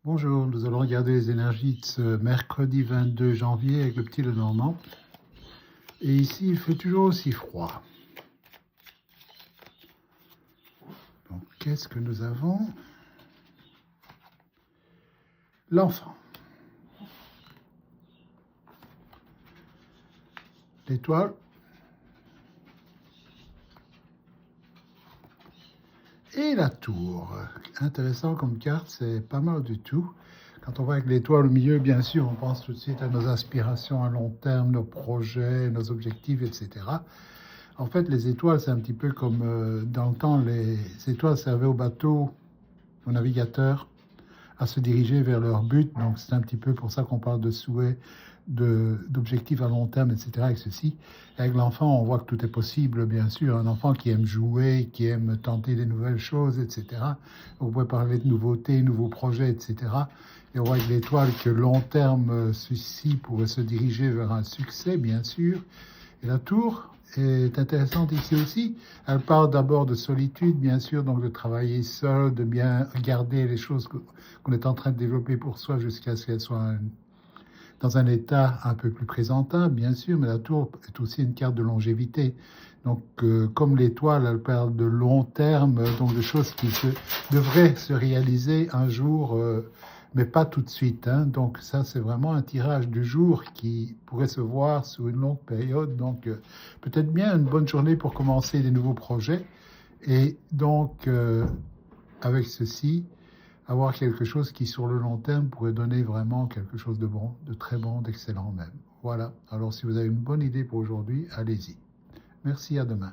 Bonjour, nous allons regarder les énergies de ce mercredi 22 janvier avec le petit Lenormand. Et ici, il fait toujours aussi froid. Donc, qu'est-ce que nous avons? L'enfant. L'étoile. Et la tour. Intéressant comme carte, c'est pas mal du tout. Quand on voit avec l'étoile au milieu, bien sûr, on pense tout de suite à nos aspirations à long terme, nos projets, nos objectifs, etc. En fait, les étoiles, c'est un petit peu comme dans le temps, les étoiles servaient aux bateaux, aux navigateurs, à se diriger vers leur but. Donc, c'est un petit peu pour ça qu'on parle de souhaits, d'objectifs à long terme, etc. avec ceci. Et avec l'enfant, on voit que tout est possible, bien sûr. Un enfant qui aime jouer, qui aime tenter des nouvelles choses, etc. On pourrait parler de nouveautés, nouveaux projets, etc. Et on voit avec l'étoile que long terme, ceci pourrait se diriger vers un succès, bien sûr. Et la tour est intéressante ici aussi. Elle parle d'abord de solitude, bien sûr, donc de travailler seul, de bien garder les choses qu'on est en train de développer pour soi jusqu'à ce qu'elles soient dans un état un peu plus présentable, bien sûr, mais la tour est aussi une carte de longévité. Donc, comme l'étoile, elle parle de long terme, donc de choses qui devraient se réaliser un jour, mais pas tout de suite. Hein. Donc, ça, c'est vraiment un tirage du jour qui pourrait se voir sur une longue période. Donc, peut-être bien une bonne journée pour commencer des nouveaux projets. Et donc, avec ceci, avoir quelque chose qui, sur le long terme, pourrait donner vraiment quelque chose de bon, de très bon, d'excellent même. Voilà. Alors, si vous avez une bonne idée pour aujourd'hui, allez-y. Merci, à demain.